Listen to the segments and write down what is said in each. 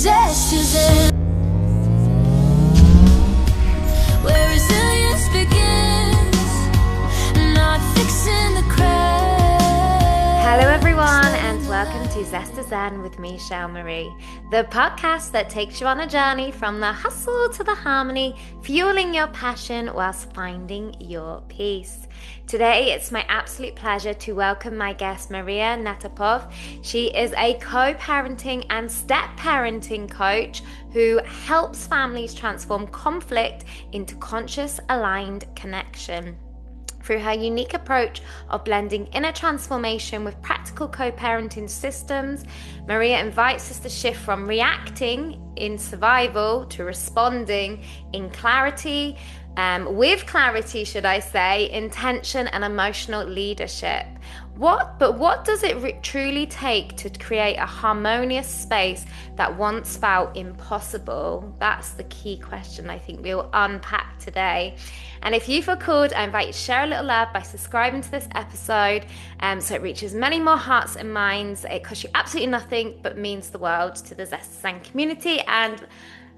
Zest is in, where resilience begins, not fixing the cracks. Hello everyone, and welcome to Zest is Zen with me, Shel Marie, the podcast that takes you on a journey from the hustle to the harmony, fueling your passion whilst finding your peace. Today, it's my absolute pleasure to welcome my guest, Maria Natapov. She is a co-parenting and step-parenting coach who helps families transform conflict into conscious, aligned connection. Through her unique approach of blending inner transformation with practical co-parenting systems, Maria invites us to shift from reacting in survival to responding in clarity, with clarity, should I say, intention and emotional leadership. What does it truly take to create a harmonious space that once felt impossible? That's the key question I think we'll unpack today. And if you feel called, I invite you to share a little love by subscribing to this episode so it reaches many more hearts and minds. It costs you absolutely nothing but means the world to the Zest Zen community and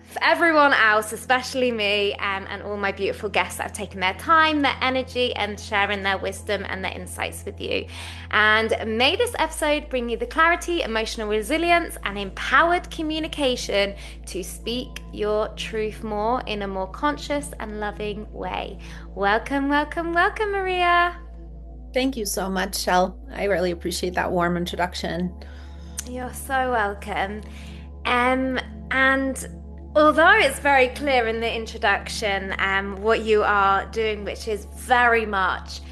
for everyone else, especially me and all my beautiful guests that have taken their time, their energy, and sharing their wisdom and their insights with you. And may this episode bring you the clarity, emotional resilience, and empowered communication to speak your truth more in a more conscious and loving way. Welcome, welcome, welcome, Maria. Thank you so much, Shel. I really appreciate that warm introduction. You're so welcome. And although it's very clear in the introduction what you are doing, which is very much,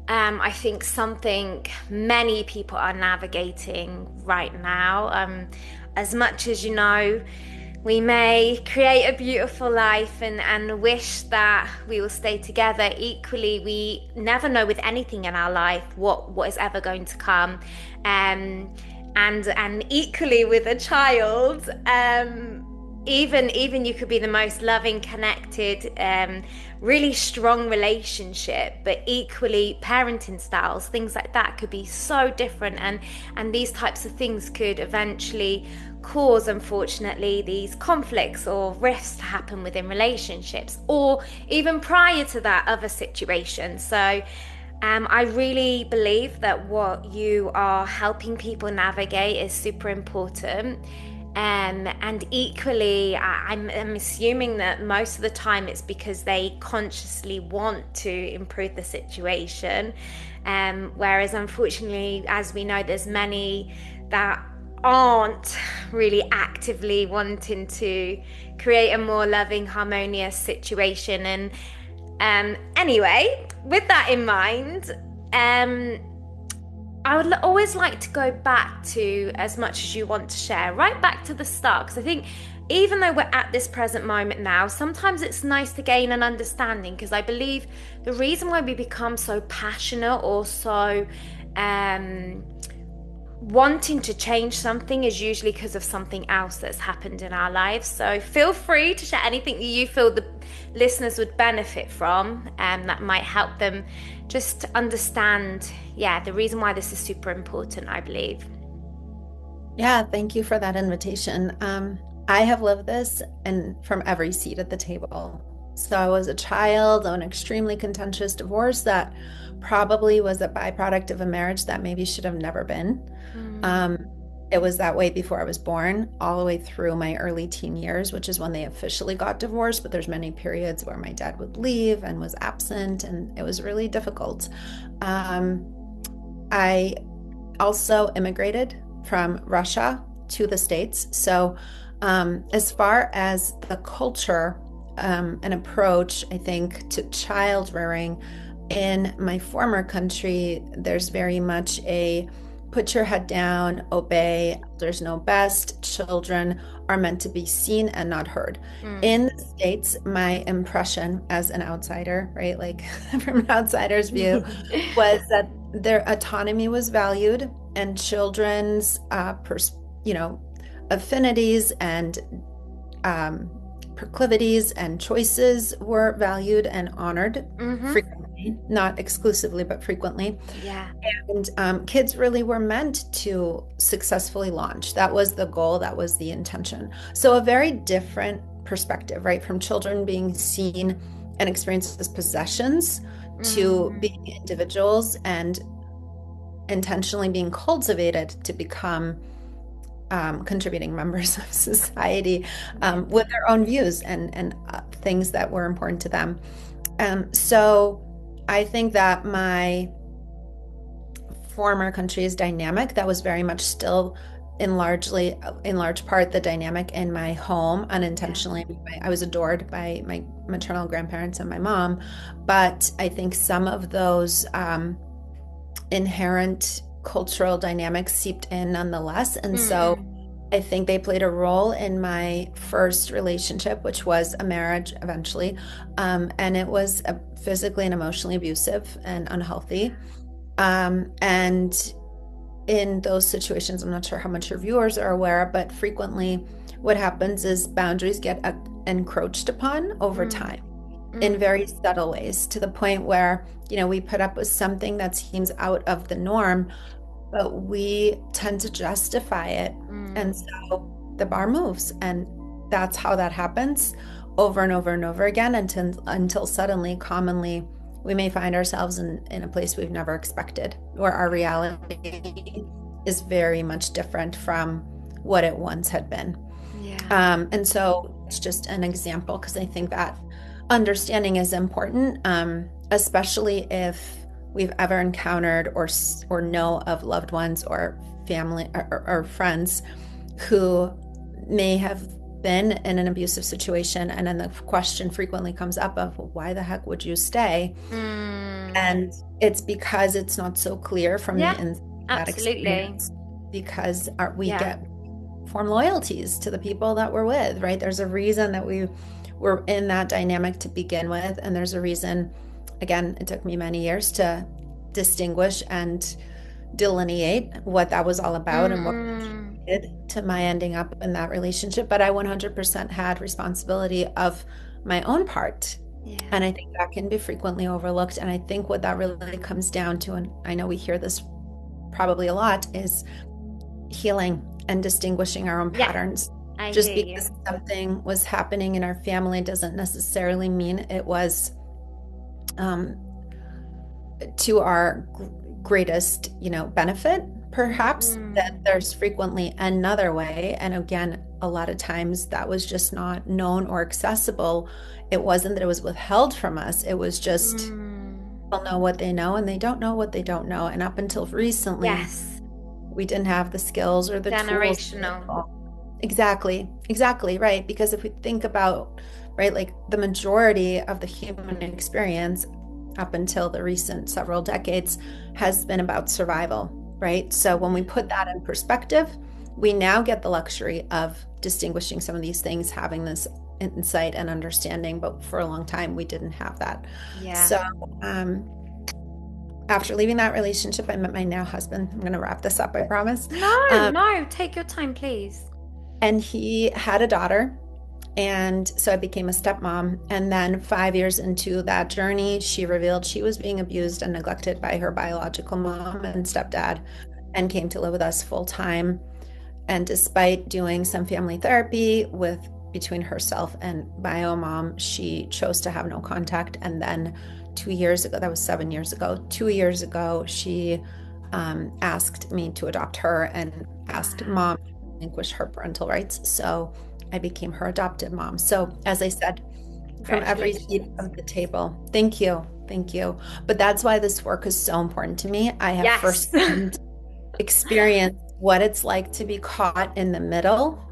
I think, something many people are navigating right now. As much as, we may create a beautiful life and wish that we will stay together, equally, we never know with anything in our life what is ever going to come. And equally with a child, even you could be the most loving, connected, really strong relationship, but equally parenting styles, things like that could be so different, and these types of things could eventually cause, unfortunately, these conflicts or rifts to happen within relationships, or even prior to that, other situations. So I really believe that what you are helping people navigate is super important. And equally, I'm assuming that most of the time it's because they consciously want to improve the situation. Whereas unfortunately, as we know, there's many that aren't really actively wanting to create a more loving, harmonious situation. And anyway, with that in mind, I would always like to go back to, as much as you want to share, right back to the start. Because I think even though we're at this present moment now, sometimes it's nice to gain an understanding, because I believe the reason why we become so passionate or so wanting to change something is usually because of something else that's happened in our lives. So feel free to share anything that you feel the listeners would benefit from, that might help them just understand, the reason why this is super important, I believe. Yeah, thank you for that invitation. I have lived this and from every seat at the table. So I was a child of an extremely contentious divorce that probably was a byproduct of a marriage that maybe should have never been. It was that way before I was born, all the way through my early teen years, which is when they officially got divorced. But there's many periods where my dad would leave and was absent, and it was really difficult. I also immigrated from Russia to the States. So as far as the culture and approach, I think, to child rearing in my former country, there's very much a put your head down, obey, there's no best, children are meant to be seen and not heard. In the States, my impression as an outsider, right, like from an outsider's view, was that their autonomy was valued and children's, affinities and proclivities and choices were valued and honored frequently. frequently, not exclusively, but frequently. Yeah. And kids really were meant to successfully launch. That was the goal, that was the intention. So a very different perspective, right? From children being seen and experienced as possessions to being individuals and intentionally being cultivated to become contributing members of society with their own views and things that were important to them. So I think that my former country's dynamic, that was very much still in large part the dynamic in my home unintentionally. I was adored by my maternal grandparents and my mom, but I think some of those inherent cultural dynamics seeped in nonetheless. And so I think they played a role in my first relationship, which was a marriage eventually. And it was physically and emotionally abusive and unhealthy. And in those situations, I'm not sure how much your viewers are aware, but frequently what happens is boundaries get encroached upon over time in very subtle ways, to the point where, we put up with something that seems out of the norm, but we tend to justify it. And so the bar moves, and that's how that happens over and over and over again until suddenly, commonly, we may find ourselves in a place we've never expected, where our reality is very much different from what it once had been. And so it's just an example, because I think that understanding is important, especially if we've ever encountered or know of loved ones or family or friends who may have been in an abusive situation, and then the question frequently comes up of, well, why the heck would you stay? And it's because it's not so clear from the inside that experience, because we form loyalties to the people that we're with, right? There's a reason that we were in that dynamic to begin with, and there's a reason. Again, it took me many years to distinguish and delineate what that was all about and what contributed to my ending up in that relationship. But I 100% had responsibility of my own part. And I think that can be frequently overlooked. And I think what that really comes down to, and I know we hear this probably a lot, is healing and distinguishing our own patterns. Just because something was happening in our family doesn't necessarily mean it was to our greatest, benefit, perhaps. That there's frequently another way. And again, a lot of times that was just not known or accessible. It wasn't that it was withheld from us. It was just, people know what they know and they don't know what they don't know. And up until recently, we didn't have the skills or the generational tools. Exactly, right. Because if we think about, right, like the majority of the human experience up until the recent several decades has been about survival, right? So when we put that in perspective, we now get the luxury of distinguishing some of these things, having this insight and understanding, but for a long time we didn't have that. So after leaving that relationship, I met my now husband. I'm going to wrap this up, I promise. No, take your time, please. And he had a daughter. And so I became a stepmom. And then 5 years into that journey, she revealed she was being abused and neglected by her biological mom and stepdad, and came to live with us full time. And despite doing some family therapy between herself and bio mom, she chose to have no contact. And then 2 years ago, that was 7 years ago, 2 years ago, she asked me to adopt her and asked mom to relinquish her parental rights. So I became her adopted mom. So as I said, from every seat of the table, thank you. But that's why this work is so important to me. I have firsthand experienced what it's like to be caught in the middle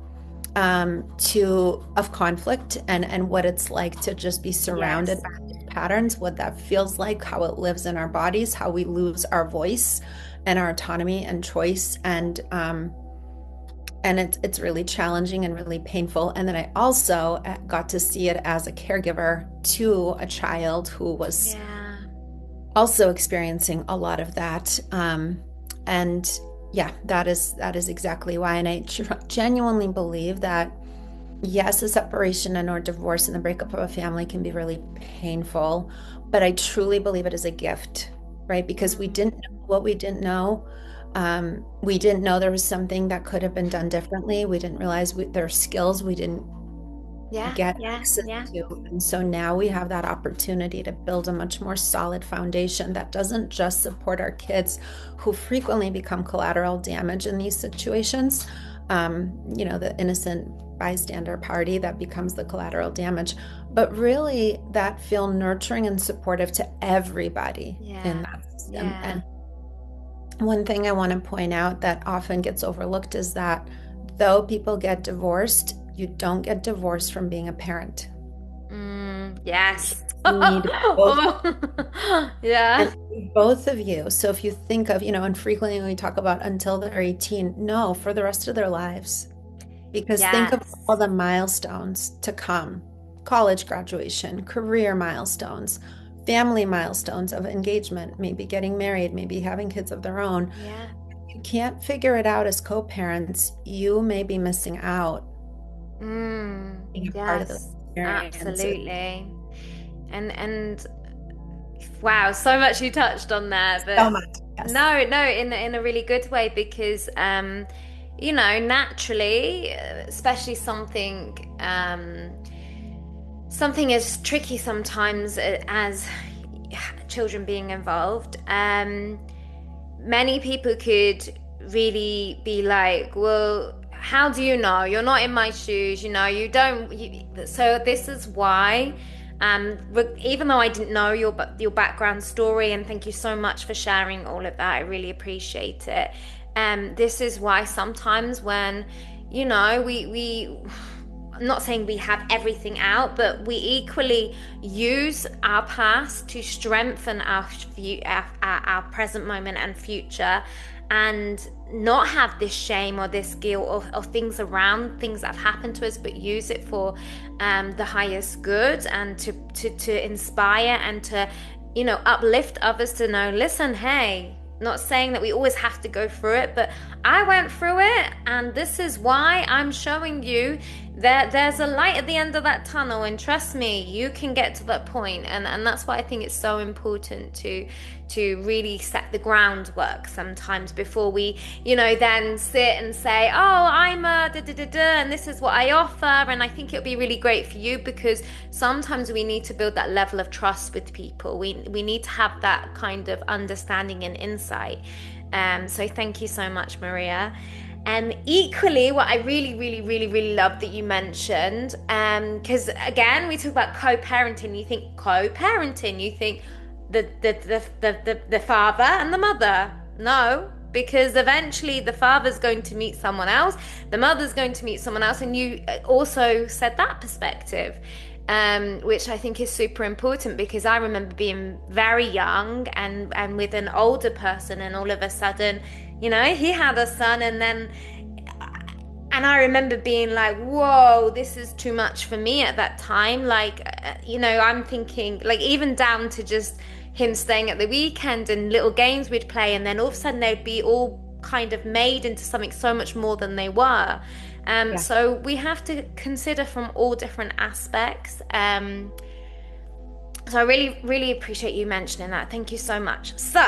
of conflict, and what it's like to just be surrounded by patterns, what that feels like, how it lives in our bodies, how we lose our voice and our autonomy and choice. And it's really challenging and really painful. And then I also got to see it as a caregiver to a child who was also experiencing a lot of that. And that is exactly why. And I genuinely believe that yes, a separation and or divorce and the breakup of a family can be really painful, but I truly believe it is a gift, right? Because we didn't know what we didn't know. We didn't know there was something that could have been done differently. We didn't realize there are skills we didn't get access to. And so now we have that opportunity to build a much more solid foundation that doesn't just support our kids who frequently become collateral damage in these situations. The innocent bystander party that becomes the collateral damage, but really that feel nurturing and supportive to everybody in that system. And one thing I want to point out that often gets overlooked is that though people get divorced, you don't get divorced from being a parent. Yes. You need both. Yeah. And both of you. So if you think of, and frequently when we talk about until they're 18, no, for the rest of their lives. Because think of all the milestones to come. College graduation, career milestones, family milestones of engagement, maybe getting married, maybe having kids of their own. Yeah. If you can't figure it out as co-parents, you may be missing out. Being a part of the experience. Absolutely. And wow, so much you touched on there, but So much, yes. no, in a really good way, because naturally, especially something is tricky sometimes as children being involved. Many people could really be like, well, how do you know? You're not in my shoes, you don't. So this is why, even though I didn't know your background story, and thank you so much for sharing all of that, I really appreciate it. This is why sometimes when, I'm not saying we have everything out, but we equally use our past to strengthen our present moment and future, and not have this shame or this guilt of things around things that have happened to us, but use it for the highest good, and to inspire and to uplift others to know, listen, hey, not saying that we always have to go through it, but I went through it, and this is why I'm showing you that there's a light at the end of that tunnel, and trust me, you can get to that point. And that's why I think it's so important to really set the groundwork sometimes before we then sit and say, oh, I'm a da-da-da-da, and this is what I offer. And I think it'll be really great for you, because sometimes we need to build that level of trust with people. We need to have that kind of understanding and insight. So thank you so much, Maria. Equally, what I really, really, really, really love that you mentioned, because again, we talk about co-parenting. You think co-parenting, you think the father and the mother. No, because eventually the father's going to meet someone else, the mother's going to meet someone else, and you also said that perspective, which I think is super important, because I remember being very young and with an older person, and all of a sudden, he had a son, and I remember being like, whoa, this is too much for me at that time. Like, I'm thinking, like, even down to just him staying at the weekend and little games we'd play, and then all of a sudden they'd be all kind of made into something so much more than they were. So we have to consider from all different aspects. So I really, really appreciate you mentioning that. Thank you so much. So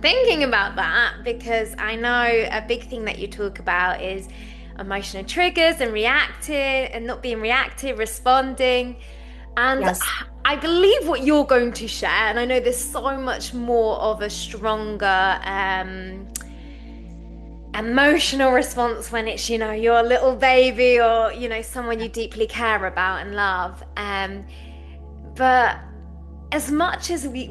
thinking about that, because I know a big thing that you talk about is emotional triggers and reacting, and not being reactive, responding. And yes, I believe what you're going to share, and I know there's so much more of a stronger emotional response when it's, your little baby, or, someone you deeply care about and love. But as much as we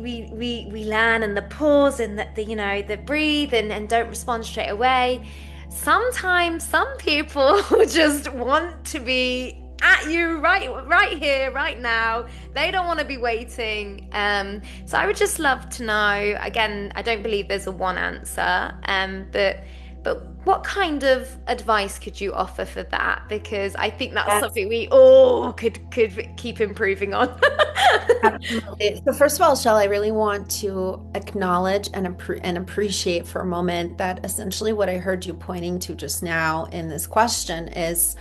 learn, and the pause, and the breathe, and don't respond straight away, sometimes some people just want to be at you right here, right now. They don't want to be waiting. So I would just love to know, again, I don't believe there's a one answer, but what kind of advice could you offer for that? Because I think that's something we all could keep improving on. Absolutely. So first of all, Shel, I really want to acknowledge and appreciate for a moment that essentially what I heard you pointing to just now in this question is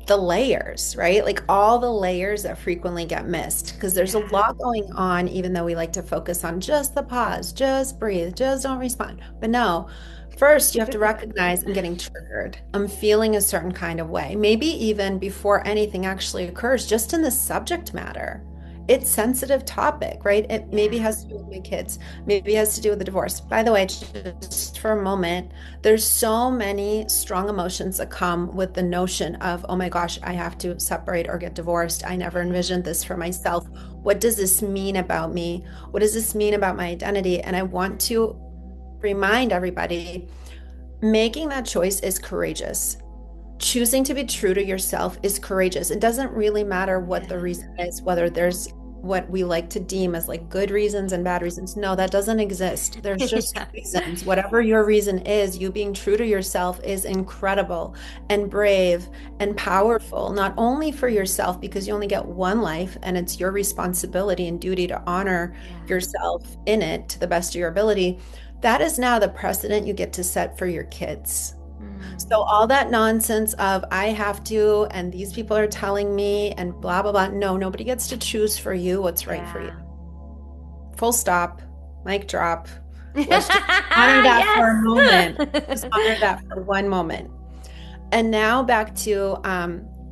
the layers, right? Like all the layers that frequently get missed because there's a lot going on, even though we like to focus on just the pause, just breathe, just don't respond. But no, first you have to recognize I'm getting triggered. I'm feeling a certain kind of way. Maybe even before anything actually occurs, just in the subject matter. It's sensitive topic, right? It maybe has to do with my kids. Maybe it has to do with the divorce. By the way, just for a moment, there's so many strong emotions that come with the notion of, oh my gosh, I have to separate or get divorced. I never envisioned this for myself. What does this mean about me? What does this mean about my identity? And I want to remind everybody, making that choice is courageous. Choosing to be true to yourself is courageous. It doesn't really matter what the reason is, whether there's what we like to deem as like good reasons and bad reasons. No, that doesn't exist. There's just reasons. Whatever your reason is, you being true to yourself is incredible and brave and powerful, not only for yourself, because you only get one life and it's your responsibility and duty to honor yourself in it to the best of your ability. That is now the precedent you get to set for your kids. So all that nonsense of I have to, and these people are telling me, and blah, blah, blah. No, nobody gets to choose for you what's right for you. Full stop, mic drop. Let's just honor that for a moment. Just honor that for one moment. And now back to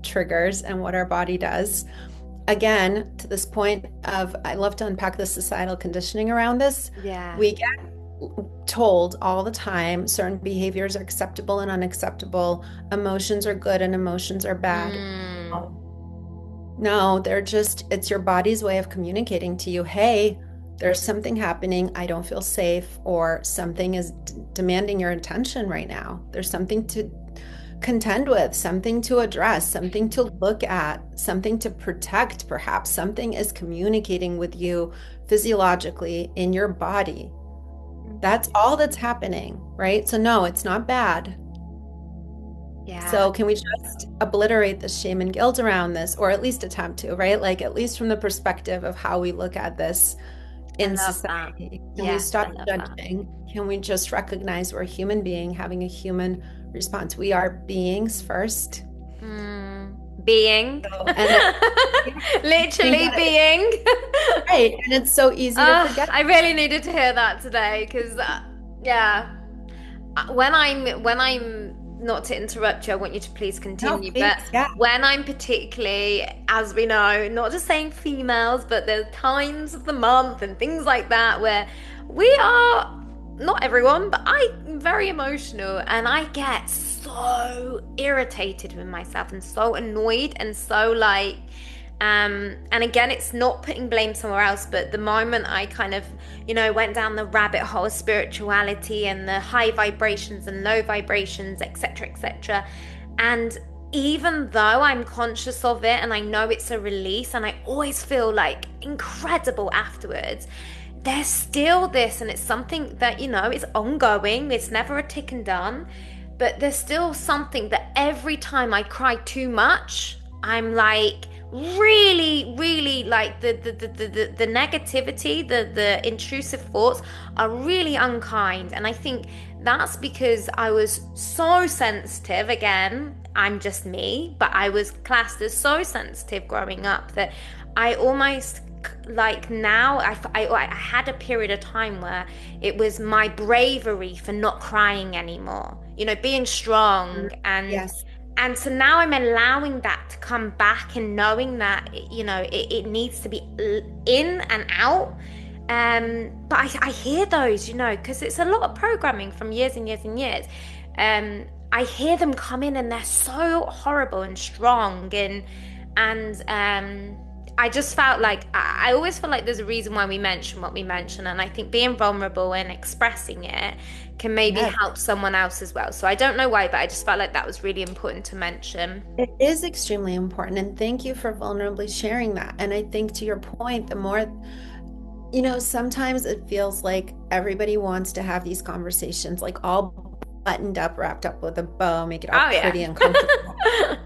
triggers and what our body does. Again, to this point of, I love to unpack the societal conditioning around this. We get told all the time certain behaviors are acceptable and unacceptable, emotions are good and emotions are bad. No, it's your body's way of communicating to you, hey, there's something happening, I don't feel safe, or something is demanding your attention right now. There's something to contend with, something to address, something to look at, something to protect, perhaps. Something is communicating with you physiologically in your body. That's all that's happening, right? So no, it's not bad. So can we just obliterate the shame and guilt around this, or at least attempt to, right? Like at least from the perspective of how we look at this in society. Can we stop judging? Can we just recognize we're a human being having a human response? We are beings first. Being. Literally being. Right. And it's so easy to forget. I really needed to hear that today because, when I'm not to interrupt you, I want you to please continue. When I'm particularly, as we know, not just saying females, but there's times of the month and things like that where we are, not everyone, but I'm very emotional and I get so irritated with myself and so annoyed and so like, and again, it's not putting blame somewhere else, but the moment I kind of, went down the rabbit hole of spirituality and the high vibrations and low vibrations, etc., and even though I'm conscious of it and I know it's a release and I always feel like incredible afterwards, there's still this, and it's something that, is ongoing. It's never a tick and done, but there's still something that every time I cry too much, I'm like, really like the negativity, the intrusive thoughts are really unkind. And I think that's because I was so sensitive. Again, I'm just me, but I was classed as so sensitive growing up that I almost, like, now I had a period of time where it was my bravery for not crying anymore, being strong. And so now I'm allowing that to come back and knowing that, it needs to be in and out. But I hear those, because it's a lot of programming from years and years and years. I hear them come in and they're so horrible and strong. And I just felt like, I always feel like there's a reason why we mention what we mention. And I think being vulnerable and expressing it can maybe help someone else as well. So I don't know why, but I just felt like that was really important to mention. It is extremely important. And thank you for vulnerably sharing that. And I think to your point, the more, sometimes it feels like everybody wants to have these conversations, like all buttoned up, wrapped up with a bow, make it all pretty and comfortable.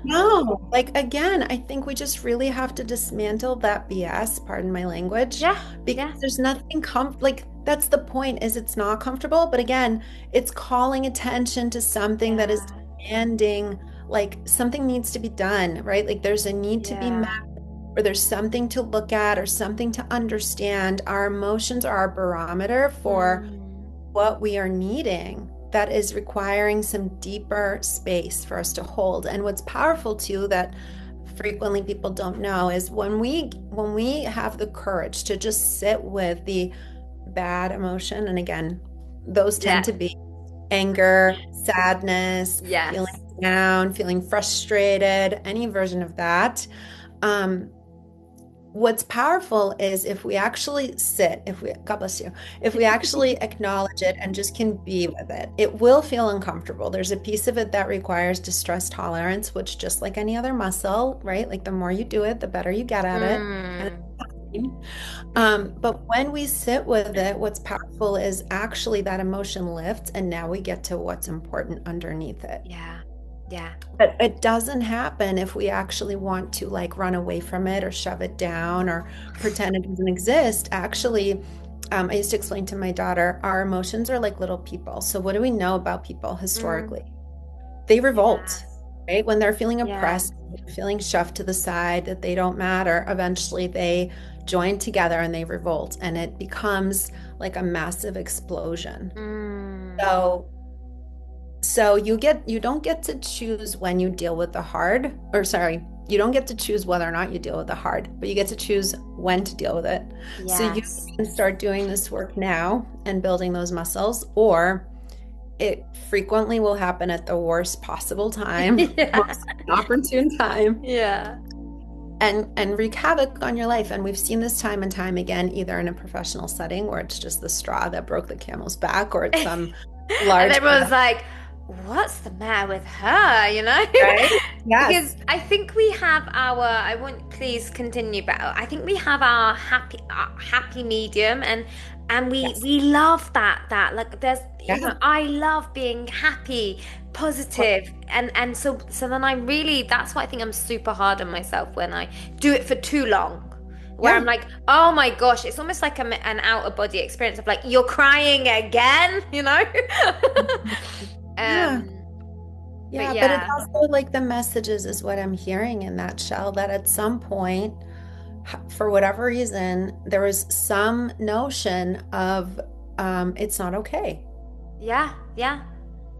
No, like, again, I think we just really have to dismantle that BS, pardon my language. Because there's nothing that's the point, is it's not comfortable. But again, it's calling attention to something that is demanding like something needs to be done, right? Like there's a need to be met, or there's something to look at or something to understand. Our emotions are our barometer for what we are needing that is requiring some deeper space for us to hold. And what's powerful too that frequently people don't know is when we have the courage to just sit with the bad emotion, and again, those tend to be anger, sadness, feeling down, feeling frustrated, any version of that. What's powerful is if we actually sit, God bless you, if we actually acknowledge it and just can be with it, it will feel uncomfortable. There's a piece of it that requires distress tolerance, which just like any other muscle, right? Like the more you do it, the better you get at it. But when we sit with it, what's powerful is actually that emotion lifts, and now we get to what's important underneath it. Yeah. But it doesn't happen if we actually want to like run away from it or shove it down or pretend it doesn't exist. Actually, I used to explain to my daughter, our emotions are like little people. So what do we know about people historically? They revolt, right? When they're feeling oppressed, feeling shoved to the side, that they don't matter, eventually they join together and they revolt, and it becomes like a massive explosion. So you don't get to choose when you deal with the hard, or sorry, you don't get to choose whether or not you deal with the hard, but you get to choose when to deal with it. So you can start doing this work now and building those muscles, or it frequently will happen at the worst possible time, most opportune time. And wreak havoc on your life. And we've seen this time and time again, either in a professional setting where it's just the straw that broke the camel's back, or it's some large. And everyone's like, what's the matter with her, you know? Right? Yes. Because I think we have I won't, please continue, but I think we have our happy medium, and we love that like there's you know, I love being happy, positive, and so then I really, that's why I think I'm super hard on myself when I do it for too long, where I'm like, oh my gosh, it's almost like an out of body experience of like, you're crying again, you know? But it's also like the messages is what I'm hearing in that, Shel, that at some point, for whatever reason, there was some notion of it's not okay.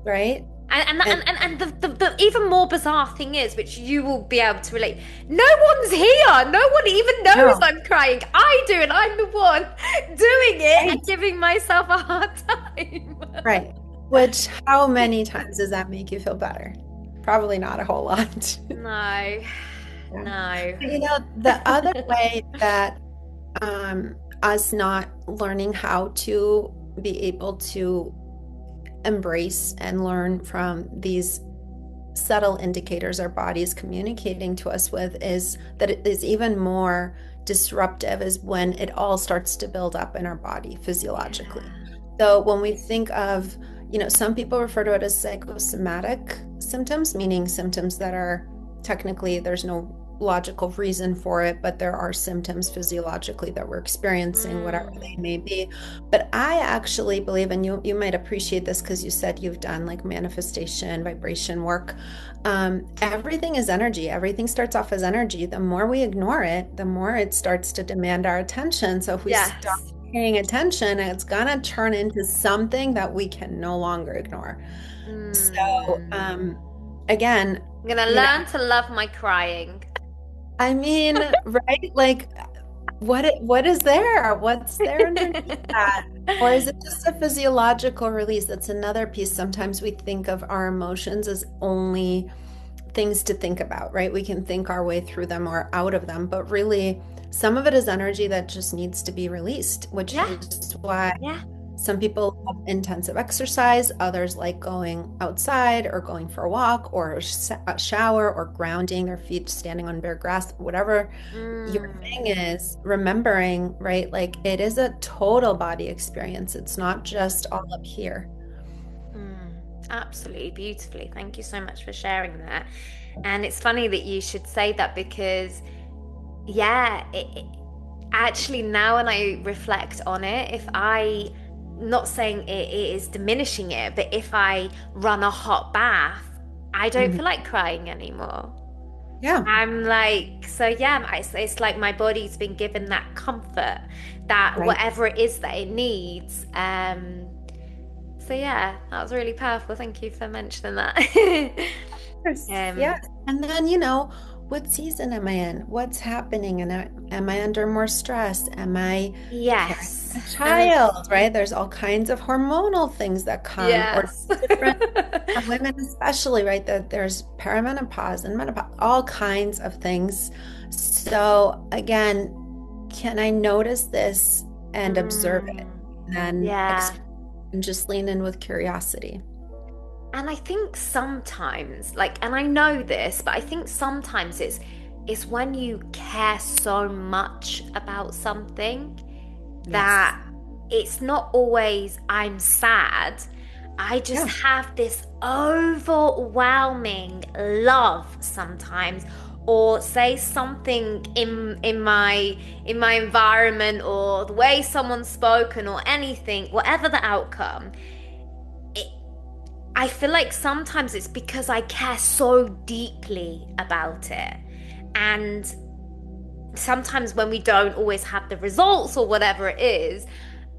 Right? And the even more bizarre thing is, which you will be able to relate, no one's here. No one even knows I'm crying. I do, and I'm the one doing it and giving myself a hard time. Right. Which, how many times does that make you feel better? Probably not a whole lot. No. You know, the other way that us not learning how to be able to embrace and learn from these subtle indicators our body is communicating to us with is that it is even more disruptive is when it all starts to build up in our body physiologically. So when we think of, you know, some people refer to it as psychosomatic symptoms, meaning symptoms that are technically, there's no logical reason for it, but there are symptoms physiologically that we're experiencing, whatever they may be. But I actually believe, and you might appreciate this because you said you've done like manifestation, vibration work. Everything is energy. Everything starts off as energy. The more we ignore it, the more it starts to demand our attention. So if we stop paying attention, it's gonna turn into something that we can no longer ignore. So again, I'm gonna learn to love my crying. I mean, right? Like, what is there? What's there underneath that? Or is it just a physiological release? That's another piece. Sometimes we think of our emotions as only things to think about, right? We can think our way through them or out of them, but really some of it is energy that just needs to be released, which is why some people have intensive exercise, others like going outside or going for a walk or a shower or grounding their feet, standing on bare grass, whatever your thing is, remembering, right? Like it is a total body experience. It's not just all up here. Absolutely, beautifully. Thank you so much for sharing that. And it's funny that you should say that because actually now when I reflect on it, if I, not saying it is diminishing it, but if I run a hot bath, I don't feel like crying anymore. Yeah. I'm like, so yeah, it's like my body's been given that comfort, that Right. whatever it is that it needs. So yeah, that was really powerful. Thank you for mentioning that. Yes. And then, what season am I in? What's happening? And am I under more stress? Am I carrying Yes. a child, right? There's all kinds of hormonal things that come, or Yes. different for women especially, right? That there's perimenopause and menopause, all kinds of things. So again, can I notice this and observe it, and then Yeah. and just lean in with curiosity? And I think sometimes, like, and I know this, but I think sometimes it's when you care so much about something that it's not always I'm sad. I just have this overwhelming love sometimes, or say something in my environment, or the way someone's spoken, or anything, whatever the outcome. I feel like sometimes it's because I care so deeply about it. And sometimes when we don't always have the results or whatever it is,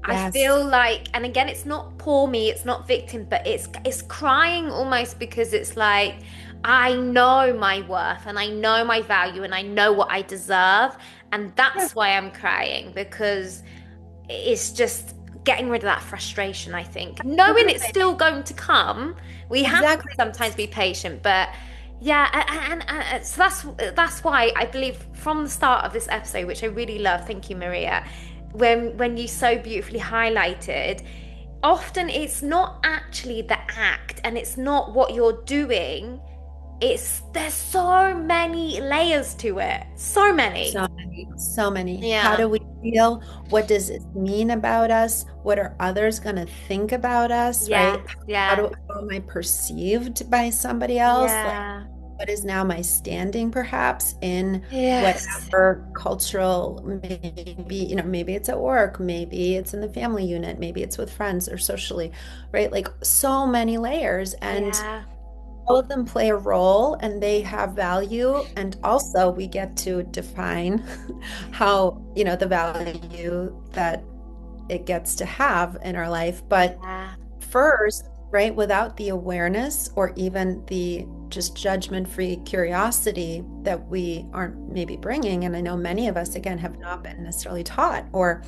I feel like, and again, it's not poor me, it's not victim, but it's crying almost, because it's like, I know my worth and I know my value and I know what I deserve. And that's why I'm crying, because it's just getting rid of that frustration, I think. Knowing it's still going to come, we have to sometimes be patient, but yeah, and so that's why I believe from the start of this episode, which I really love, thank you, Maria, when you so beautifully highlighted, often it's not actually the act and it's not what you're doing. There's so many layers to it. So many. So many. Yeah. How do we feel? What does it mean about us? What are others going to think about us? Yeah. Right? Yeah. How am I perceived by somebody else? Yeah. Like, what is now my standing perhaps in Yes. whatever cultural, maybe, maybe it's at work, maybe it's in the family unit, maybe it's with friends or socially, right? Like so many layers, and Yeah. all of them play a role and they have value. And also we get to define how, the value that it gets to have in our life. But first, right, without the awareness or even the just judgment-free curiosity that we aren't maybe bringing, and I know many of us, again, have not been necessarily taught or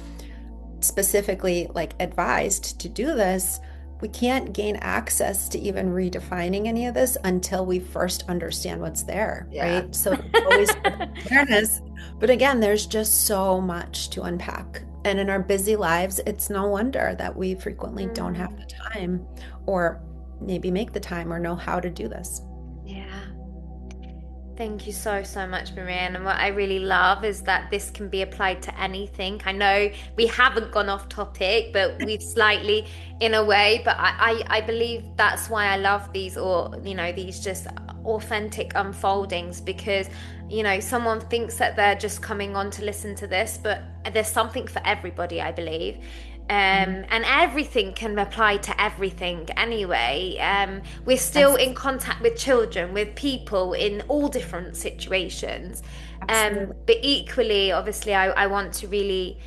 specifically like advised to do this, we can't gain access to even redefining any of this until we first understand what's there, right? So it's always awareness. But again, there's just so much to unpack. And in our busy lives, it's no wonder that we frequently don't have the time, or maybe make the time, or know how to do this. Yeah. Thank you so much, Maria. And what I really love is that this can be applied to anything. I know we haven't gone off topic, but we've slightly, in a way, but I believe that's why I love these, or, these just authentic unfoldings, because, someone thinks that they're just coming on to listen to this, but there's something for everybody, I believe. And everything can apply to everything anyway. We're still in contact with children, with people in all different situations. But equally, obviously, I want to really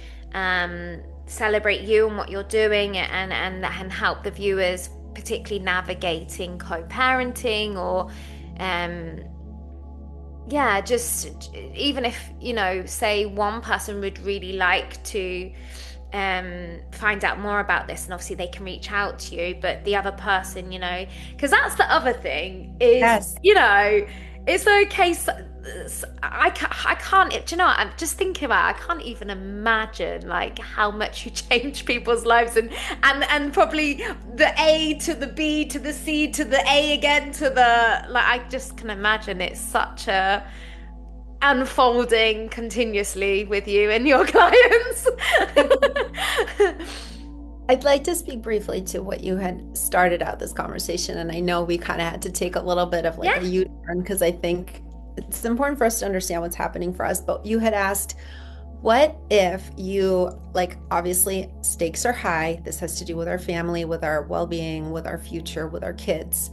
celebrate you and what you're doing, and help the viewers, particularly navigating co-parenting, or just even if, say one person would really like to find out more about this, and obviously they can reach out to you, but the other person, because that's the other thing is, it's okay. I can't, do you know what I'm just thinking about? I can't even imagine like how much you change people's lives, and probably the A to the B to the C to the A again to the, like, I just can imagine it's such a unfolding continuously with you and your clients. I'd like to speak briefly to what you had started out this conversation, and I know we kind of had to take a little bit of like a U-turn, because I think it's important for us to understand what's happening for us. But you had asked, What if you, like, obviously stakes are high. This has to do with our family, with our well-being, with our future, with our kids.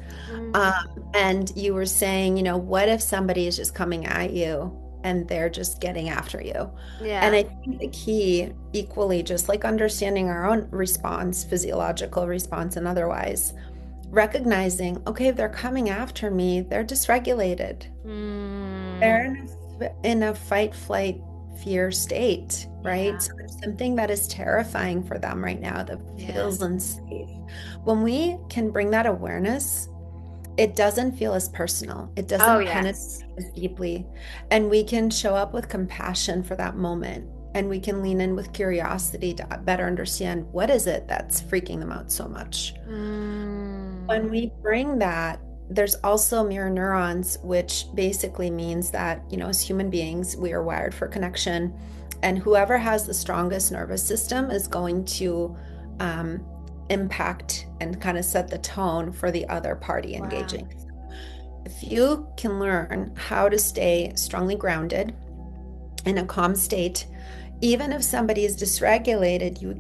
And you were saying, what if somebody is just coming at you and they're just getting after you? And Yeah. I think the key, equally, just like understanding our own response, physiological response and otherwise, recognizing, okay, if they're coming after me, they're dysregulated. They're in a fight, flight, fear state, right? Yeah. So there's something that is terrifying for them right now that Yeah. feels unsafe. When we can bring that awareness, it doesn't feel as personal. It Oh, doesn't yes. penetrate as deeply. And we can show up with compassion for that moment. And we can lean in with curiosity to better understand what is it that's freaking them out so much. When we bring that, there's also mirror neurons, which basically means that, as human beings, we are wired for connection. And whoever has the strongest nervous system is going to impact and kind of set the tone for the other party engaging. If you can learn how to stay strongly grounded in a calm state, even if somebody is dysregulated, you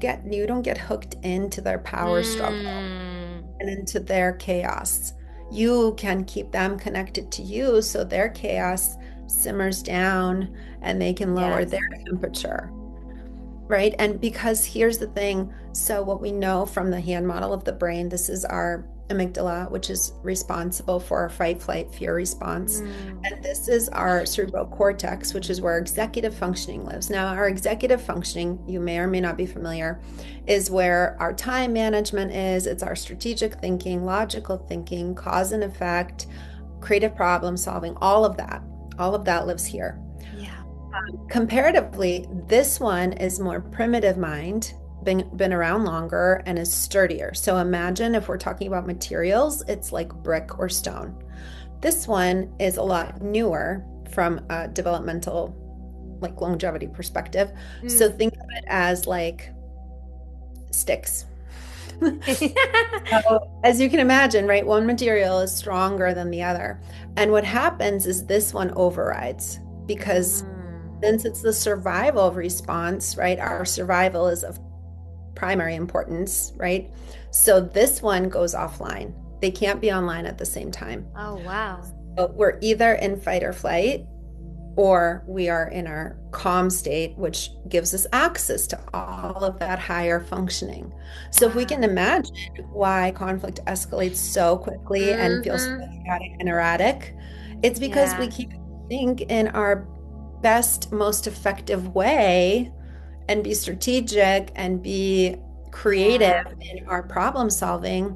don't get hooked into their power struggle and into their chaos. You can keep them connected to you so their chaos simmers down and they can lower Yes. their temperature. Right? And because here's the thing, so what we know from the hand model of the brain, this is our amygdala, which is responsible for our fight, flight, fear response. And this is our cerebral cortex, which is where executive functioning lives. Now, our executive functioning, you may or may not be familiar, is where our time management is. It's our strategic thinking, logical thinking, cause and effect, creative problem solving, all of that lives here. Comparatively, this one is more primitive mind, been around longer, and is sturdier. So imagine if we're talking about materials, it's like brick or stone. This one is a lot newer from a developmental, like, longevity perspective. So think of it as like sticks. So, as you can imagine, right, one material is stronger than the other. And what happens is this one overrides because since it's the survival response, right, our survival is of primary importance, right? So this one goes offline. They can't be online at the same time. Oh, wow. So we're either in fight or flight, or we are in our calm state, which gives us access to all of that higher functioning. So if we can imagine why conflict escalates so quickly and feels so chaotic and erratic, it's because we keep think in our best, most effective way and be strategic and be creative in our problem solving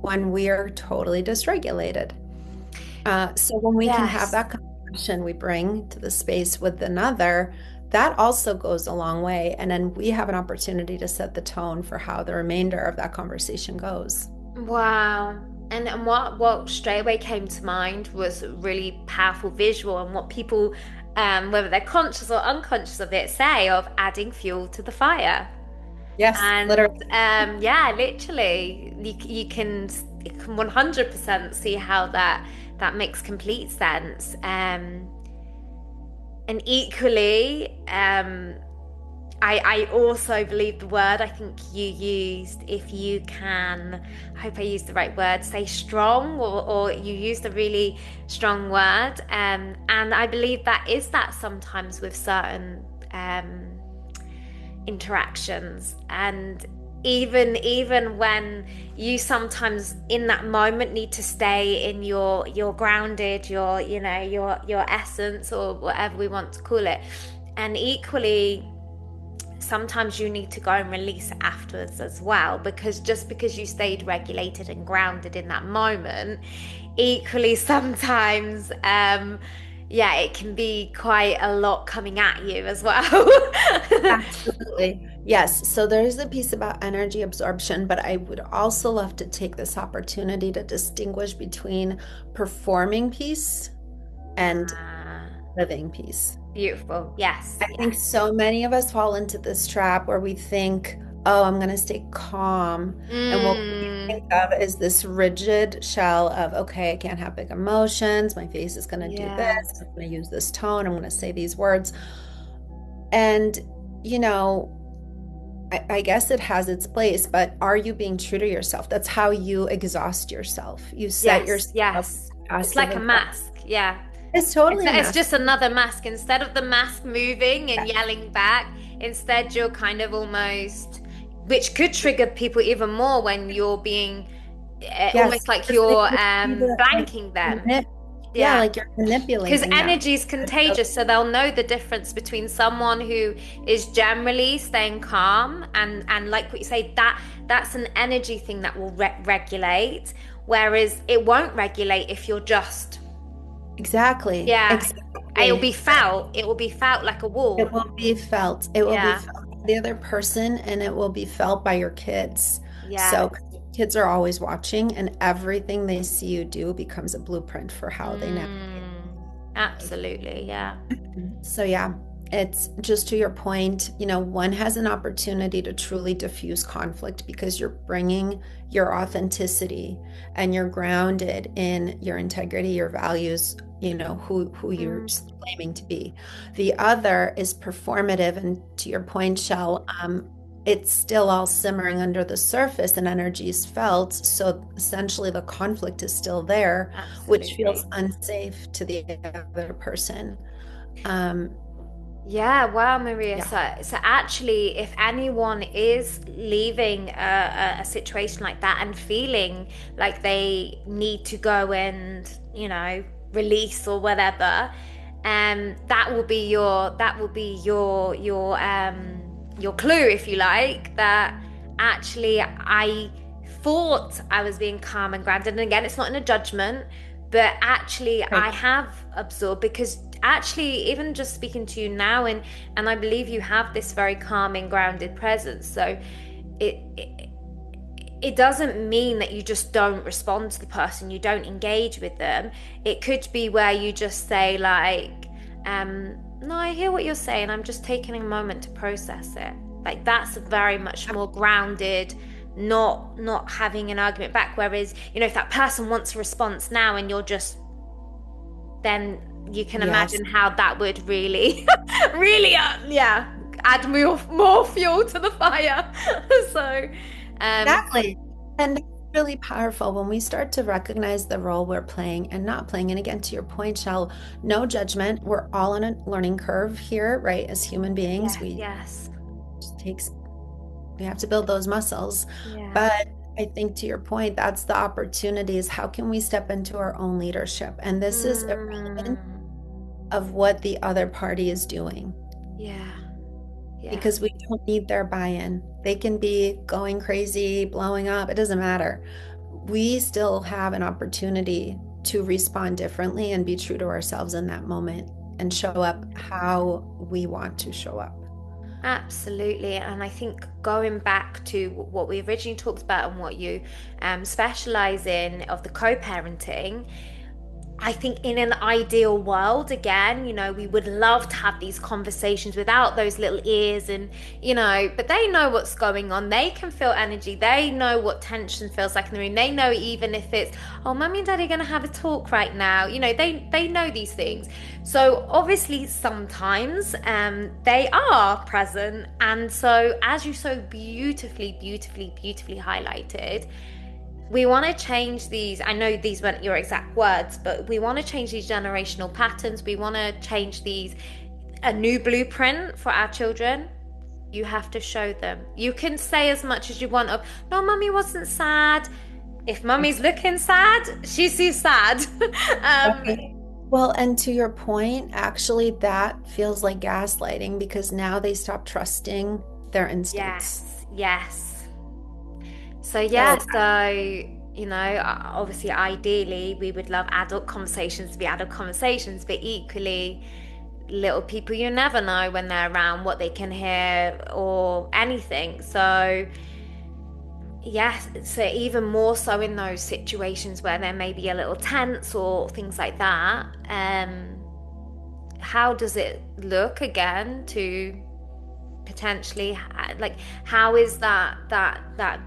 when we are totally dysregulated. So when we can have that compassion we bring to the space with another, that also goes a long way. And then we have an opportunity to set the tone for how the remainder of that conversation goes. Wow. And what straight away came to mind was a really powerful visual, and what people, whether they're conscious or unconscious of it, say of adding fuel to the fire. Yes, And literally. literally, you can 100% see how that makes complete sense. And equally, I also believe the word I think you used, if you can, I hope I used the right word, say strong, or you used a really strong word. And I believe that sometimes with certain interactions. And even when you sometimes in that moment need to stay in your grounded, your essence, or whatever we want to call it. And equally, sometimes you need to go and release it afterwards as well, because just because you stayed regulated and grounded in that moment, equally sometimes it can be quite a lot coming at you as well. Absolutely. Yes. So there's a piece about energy absorption, but I would also love to take this opportunity to distinguish between performing peace and living peace. Beautiful. Yes. I think so many of us fall into this trap where we think, oh, I'm going to stay calm. And what we think of is this rigid shell of, okay, I can't have big emotions. My face is going to do this. I'm going to use this tone. I'm going to say these words. And, you know, I guess it has its place, but are you being true to yourself? That's how you exhaust yourself. You set Yes, yourself yes. It's passive like a aggressive. mask. Yeah. It's totally a It's mask. just another mask. Instead of the mask moving and yelling back, instead you're kind of almost, which could trigger people even more when you're being Yes, almost like because they you're can see like, blanking them. yeah, Yeah. like you're Because manipulating them. energy is contagious, so they'll know the difference between someone who is generally staying calm and like what you say, that's an energy thing that will regulate, whereas it won't regulate if you're just, Exactly. yeah, Exactly. it will be felt like a It wall. will be felt. It will be Yeah, felt by the other person, and it will be felt by your kids. yeah. So kids are always watching, and everything they see you do becomes a blueprint for how they navigate. Absolutely, yeah. So yeah, it's just to your point, you know, one has an opportunity to truly diffuse conflict because you're bringing your authenticity and you're grounded in your integrity, your values, you know, who you're Mm, claiming to be. The other is performative, and to your point, Shell, it's still all simmering under the surface and energy is felt. So essentially, the conflict is still there, which feels absolutely. unsafe to the other person. Um, Yeah, wow, Maria. yeah. So actually, if anyone is leaving a situation like that and feeling like they need to go and, release or whatever, that will be your clue, if you like, that actually I thought I was being calm and grounded. And again, it's not in a judgment, but actually I Right. have absorbed, because actually even just speaking to you now, and I believe you have this very calming, grounded presence. So it it doesn't mean that you just don't respond to the person, you don't engage with them. It could be where you just say like, no, I hear what you're saying, I'm just taking a moment to process it. Like that's very much more grounded, not having an argument back. Whereas, if that person wants a response now and you're just, then you can Yes, imagine how that would really really yeah, add more fuel to the fire. So exactly. And that's really powerful when we start to recognize the role we're playing and not playing. And again, to your point, Shell, no judgment. We're all on a learning curve here, right? As human beings, yeah, yes, it takes we have to build those muscles. yeah. But I think to your point, that's the opportunity is how can we step into our own leadership? And this is irrelevant Mm, of what the other party is doing. yeah, yeah. Because we don't need their buy-in. They can be going crazy, blowing up, it doesn't matter. We still have an opportunity to respond differently and be true to ourselves in that moment and show up how we want to show up. Absolutely. And I think going back to what we originally talked about and what you specialize in, of the co-parenting, I think in an ideal world, again, we would love to have these conversations without those little ears, and, but they know what's going on. They can feel energy. They know what tension feels like in the room. They know even if it's, oh, mummy and daddy are going to have a talk right now. They know these things. So obviously sometimes they are present. And so, as you so beautifully, beautifully, beautifully highlighted, we want to change these. I know these weren't your exact words, but we want to change these generational patterns. We want to change a new blueprint for our children. You have to show them. You can say as much as you want of, no, mummy wasn't sad. If mummy's looking sad, she's sad. Right. Well, and to your point, actually, that feels like gaslighting because now they stop trusting their instincts. Yes, yes. So So, yeah, so obviously, ideally, we would love adult conversations to be adult conversations, but equally, little people, you never know when they're around what they can hear or anything. So yes, so even more so in those situations where there may be a little tense or things like that. How does it look again to potentially, like, how is that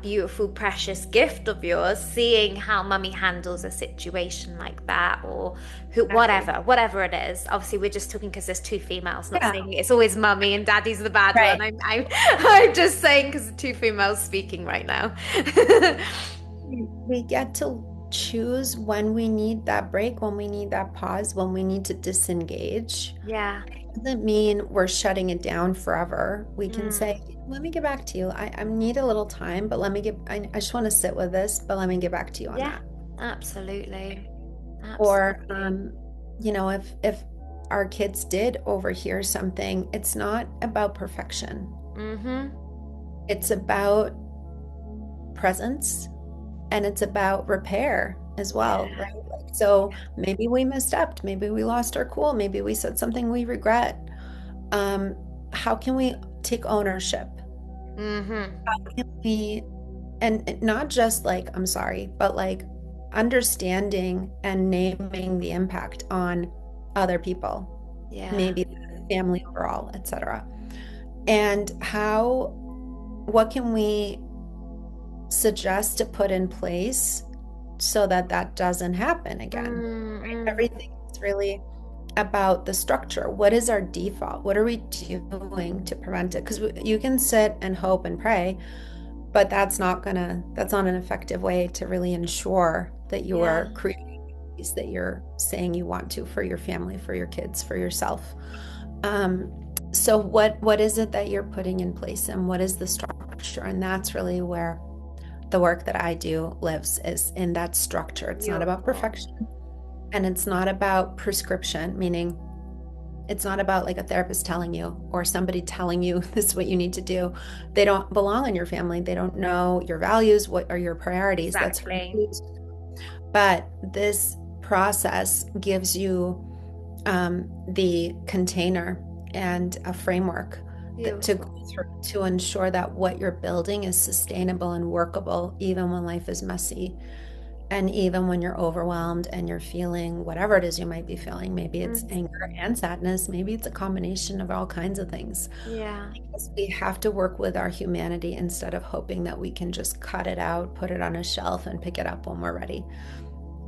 beautiful, precious gift of yours, seeing how mummy handles a situation like that, or who, whatever it is. Obviously, we're just talking because there's two females, not saying it's always mummy and daddy's the bad Right. one. I'm just saying because the two females speaking right now. We get to choose when we need that break, when we need that pause, when we need to disengage. Yeah. It doesn't mean we're shutting it down forever. We can say, let me get back to you. I need a little time, but I just want to sit with this, but let me get back to you on that. Absolutely. Or, if our kids did overhear something, it's not about perfection. It's about presence, and it's about repair as well, right? So maybe we misstepped, maybe we lost our cool, maybe we said something we regret. How can we take ownership? How can we, and not just like, I'm sorry, but like understanding and naming the impact on other people, maybe family overall, etc. And what can we suggest to put in place so that doesn't happen again? Right? Everything is really about the structure. What is our default? What are we doing to prevent it? Because you can sit and hope and pray, but that's not an effective way to really ensure that you are creating peace that you're saying you want to for your family, for your kids, for yourself. So what is it that you're putting in place, and what is the structure? And that's really where the work that I do lives, is in that structure. It's not about perfection, and it's not about prescription, meaning it's not about like a therapist telling you or somebody telling you this is what you need to do. They don't belong in your family. They don't know your values, what are your priorities. Exactly. That's but this process gives you the container and a framework to go through to ensure that what you're building is sustainable and workable, even when life is messy, and even when you're overwhelmed and you're feeling whatever it is you might be feeling. Maybe it's anger and sadness. Maybe it's a combination of all kinds of things. Because we have to work with our humanity instead of hoping that we can just cut it out, put it on a shelf, and pick it up when we're ready.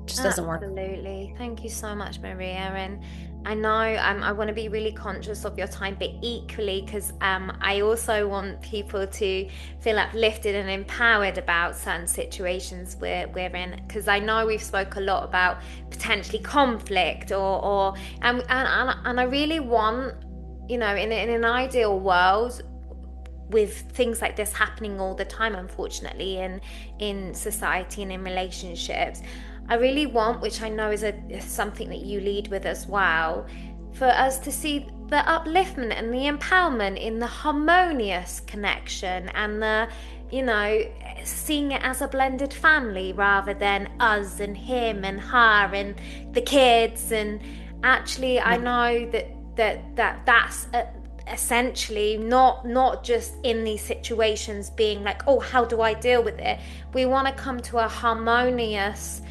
It just doesn't work. Absolutely. Thank you so much, Maria. And I know I want to be really conscious of your time, but equally, because I also want people to feel uplifted and empowered about certain situations we're in. Because I know we've spoke a lot about potentially conflict, and I really want, in an ideal world, with things like this happening all the time, unfortunately, in society and in relationships, I really want, which I know is something that you lead with as well, for us to see the upliftment and the empowerment in the harmonious connection, and the, seeing it as a blended family rather than us and him and her and the kids. And actually, I know that's essentially not just in these situations being like, oh, how do I deal with it? We want to come to a harmonious,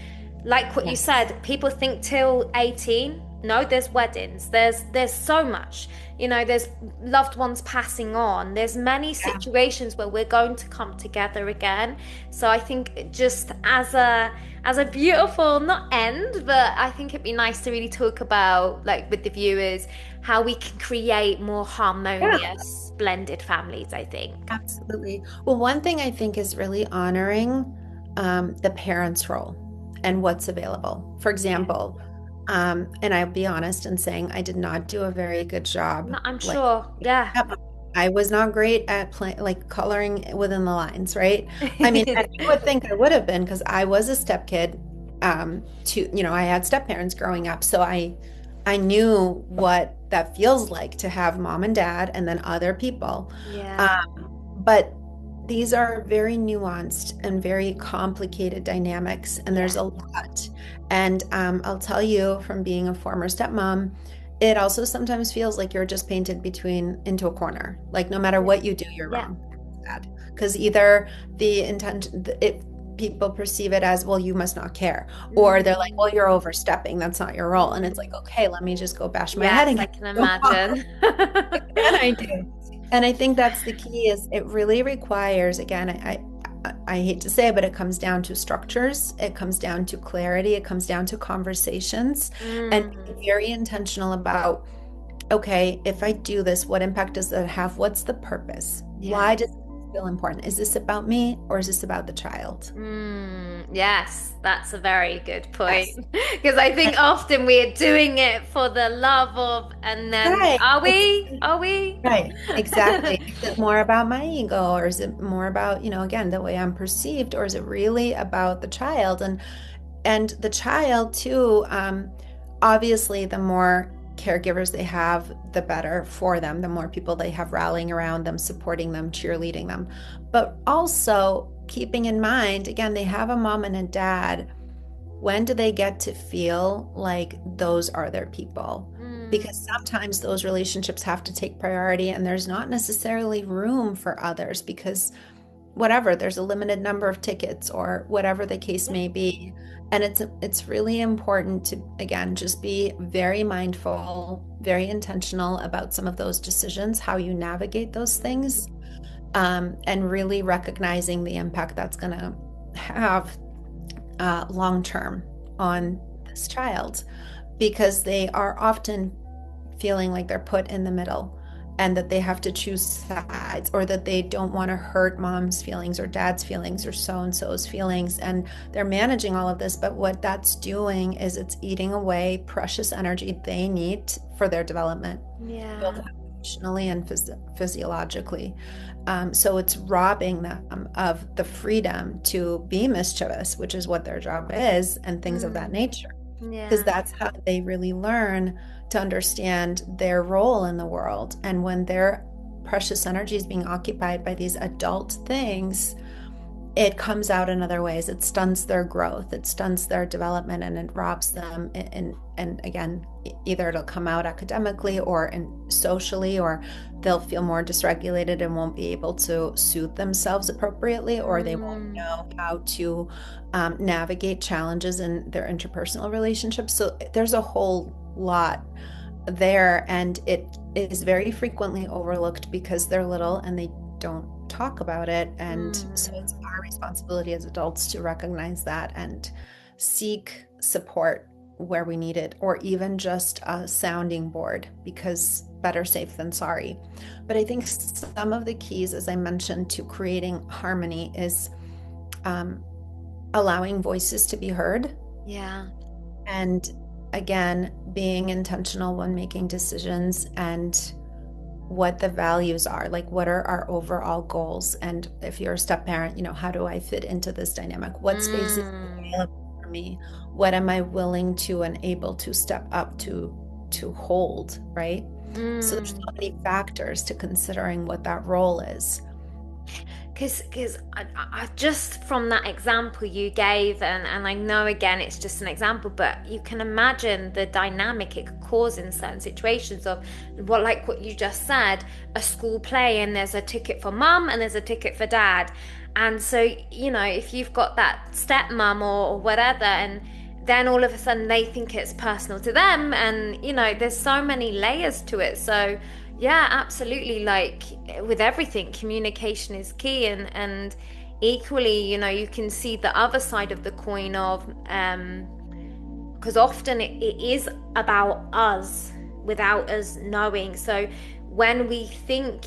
like what you said, people think till 18. No, there's weddings, there's so much, there's loved ones passing on, there's many situations where we're going to come together again. So I think just as a beautiful, not end, but I think it'd be nice to really talk about, like, with the viewers, how we can create more harmonious blended families, I think. Absolutely. Well, one thing I think is really honoring the parents' role and what's available. For example, and I'll be honest in saying I did not do a very good job. No, I'm sure. Yeah. I was not great at coloring within the lines, right? I mean, I would think I would have been, because I was a step kid. I had step parents growing up, so I knew what that feels like to have mom and dad and then other people. But these are very nuanced and very complicated dynamics, and there's a lot. And I'll tell you, from being a former stepmom, it also sometimes feels like you're just painted into a corner. Like, no matter what you do, you're wrong. Because either the intention, people perceive it as, well, you must not care, or they're like, well, you're overstepping, that's not your role. And it's like, okay, let me just go bash my head again. I can imagine. And I do. And I think that's the key is it really requires, again, I hate to say it, but it comes down to structures, it comes down to clarity, it comes down to conversations, and being very intentional about, okay, if I do this, what impact does that have? What's the purpose? Yeah. Why does it feel important? Is this about me or is this about the child? Yes, that's a very good point. Yes. Because I think often we're doing it for the love of, and then Right. are It's we? Are we? right. Exactly. Is it more about my ego or is it more about, again, the way I'm perceived, or is it really about the child? And the child too, obviously the more caregivers they have, the better for them, the more people they have rallying around them, supporting them, cheerleading them. But also keeping in mind, again, they have a mom and a dad. When do they get to feel like those are their people? Because sometimes those relationships have to take priority and there's not necessarily room for others because whatever, there's a limited number of tickets or whatever the case may be. And it's really important to, again, just be very mindful, very intentional about some of those decisions, how you navigate those things, and really recognizing the impact that's going to have long term on this child, because they are often feeling like they're put in the middle and that they have to choose sides, or that they don't want to hurt mom's feelings or dad's feelings or so-and-so's feelings, and they're managing all of this. But what that's doing is it's eating away precious energy they need for their development, both emotionally and physiologically. So it's robbing them of the freedom to be mischievous, which is what their job is, and things of that nature. Because that's how they really learn to understand their role in the world. And when their precious energy is being occupied by these adult things, it comes out in other ways. It stunts their growth, it stunts their development, and it robs them. And again, either it'll come out academically or socially, or they'll feel more dysregulated and won't be able to soothe themselves appropriately, or they won't know how to navigate challenges in their interpersonal relationships. So there's a whole lot there, and it is very frequently overlooked because they're little and they don't talk about it. And so it's our responsibility as adults to recognize that and seek support where we need it, or even just a sounding board, because better safe than sorry. But I think some of the keys, as I mentioned, to creating harmony is allowing voices to be heard. And again, being intentional when making decisions, and what the values are, like what are our overall goals. And if you're a step parent, how do I fit into this dynamic? What space is available for me? What am I willing to and able to step up to hold, right? So there's so many factors to considering what that role is. Because I just from that example you gave, and I know again it's just an example, but you can imagine the dynamic it could cause in certain situations of what you just said, a school play and there's a ticket for mum and there's a ticket for dad. And so, if you've got that stepmom or whatever, and then all of a sudden they think it's personal to them, and there's so many layers to it. So yeah, absolutely. Like with everything, communication is key, and equally, you can see the other side of the coin of, because often it is about us without us knowing. So when we think,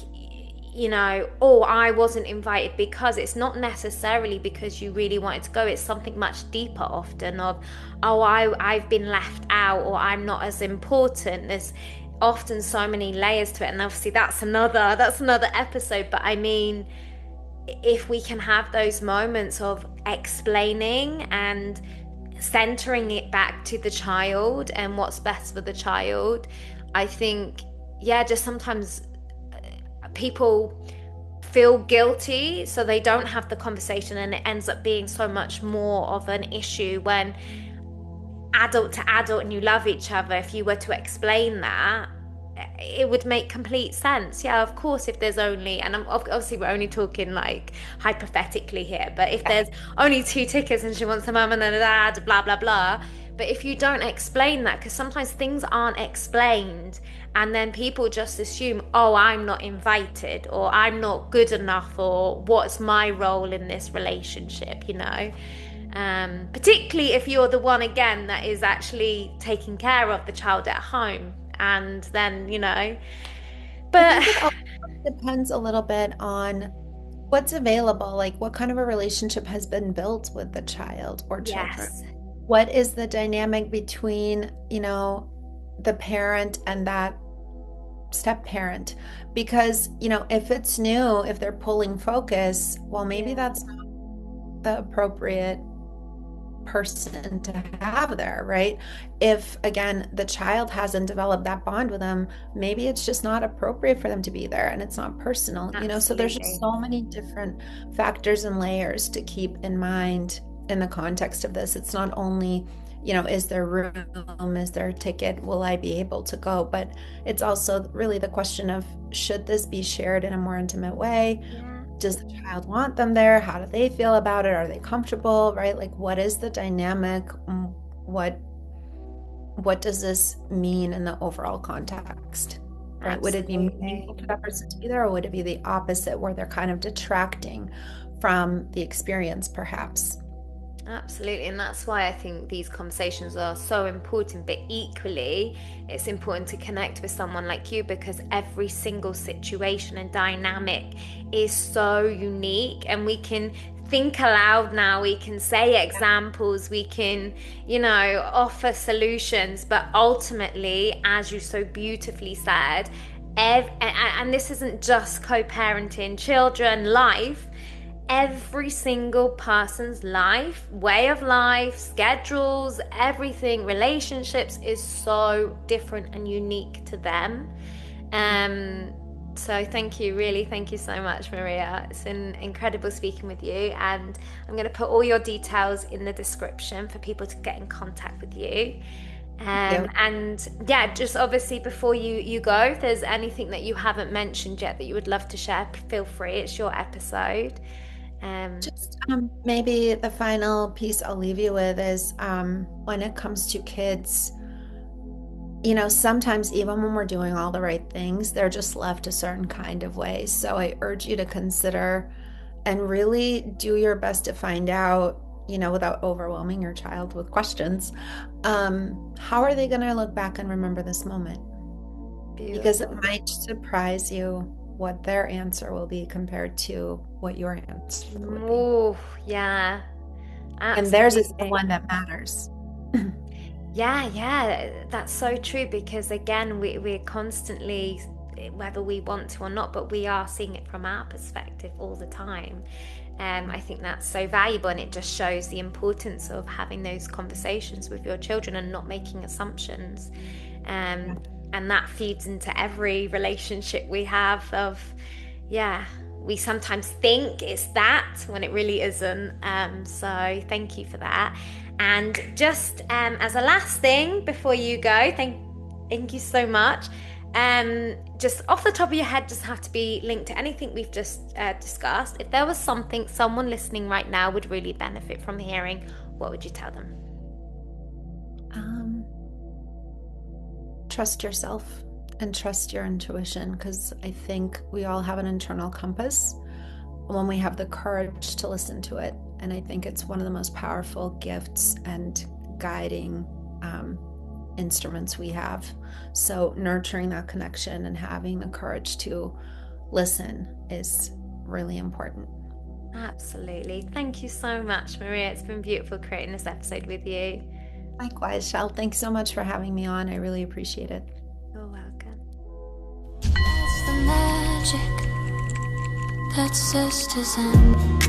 oh, I wasn't invited, because it's not necessarily because you really wanted to go. It's something much deeper often of, oh, I've been left out, or I'm not as important. There's often so many layers to it, and obviously that's another episode. But I mean, if we can have those moments of explaining and centering it back to the child and what's best for the child, I think, just sometimes people feel guilty, so they don't have the conversation, and it ends up being so much more of an issue when adult to adult and you love each other. If you were to explain that, it would make complete sense. Yeah, of course, if there's only, and obviously we're only talking like hypothetically here, but if there's only 2 tickets and she wants a mum and a dad, blah blah blah, But if you don't explain that, because sometimes things aren't explained, and then people just assume, oh, I'm not invited, or I'm not good enough, or what's my role in this relationship, you know? Particularly if you're the one, again, that is actually taking care of the child at home, and then, you know, but I think it also depends a little bit on what's available, like what kind of a relationship has been built with the child or children. yes, What is the dynamic between, you know, the parent and that step parent? Because, you know, if it's new, if they're pulling focus, well, maybe that's not the appropriate person to have there, right? If again the child hasn't developed that bond with them, maybe it's just not appropriate for them to be there, and it's not personal, you know. So there's just absolutely. so many different factors and layers to keep in mind in the context of this. It's not only, you know, is there room, is there a ticket, will I be able to go, but it's also really the question of, should this be shared in a more intimate way? Yeah. Does the child want them there? How do they feel about it? Are they comfortable, right? Like, what is the dynamic? What does this mean in the overall context, right? Would it be meaningful Absolutely. for that person to be there, or would it be the opposite, where they're kind of detracting from the experience, perhaps? Absolutely, and that's why I think these conversations are so important. But equally, it's important to connect with someone like you, because every single situation and dynamic is so unique, and we can think aloud now, we can say examples, we can, you know, offer solutions, but ultimately, as you so beautifully said, and this isn't just co-parenting, children, life, every single person's life, way of life, schedules, everything, relationships is so different and unique to them. So thank you, really, thank you so much, Maria. It's been incredible speaking with you, and I'm going to put all your details in the description for people to get in contact with you. Yeah. And yeah, just obviously before you go, if there's anything that you haven't mentioned yet that you would love to share, feel free, it's your episode. Just maybe the final piece I'll leave you with is, when it comes to kids, you know, sometimes even when we're doing all the right things, they're just left a certain kind of way. So I urge you to consider and really do your best to find out, you know, without overwhelming your child with questions, how are they going to look back and remember this moment? Because it Beautiful. might surprise you what their answer will be compared to what your answer would be. Oh, yeah, And theirs is the absolutely. one that matters. Yeah, that's so true, because again, we're constantly, whether we want to or not, but we are seeing it from our perspective all the time. I think that's so valuable, and it just shows the importance of having those conversations with your children and not making assumptions. And that feeds into every relationship we have of, yeah, we sometimes think it's that when it really isn't. So thank you for that. And just as a last thing before you go, thank you so much. Just off the top of your head, just have to be linked to anything we've just discussed. If there was something someone listening right now would really benefit from hearing, what would you tell them? Trust yourself and trust your intuition, because I think we all have an internal compass when we have the courage to listen to it. And I think it's one of the most powerful gifts and guiding instruments we have. So nurturing that connection and having the courage to listen is really important. Absolutely. Thank you so much, Maria. It's been beautiful creating this episode with you. Likewise, Shel, thanks so much for having me on. I really appreciate it. You're welcome. That's the magic that Zest is in.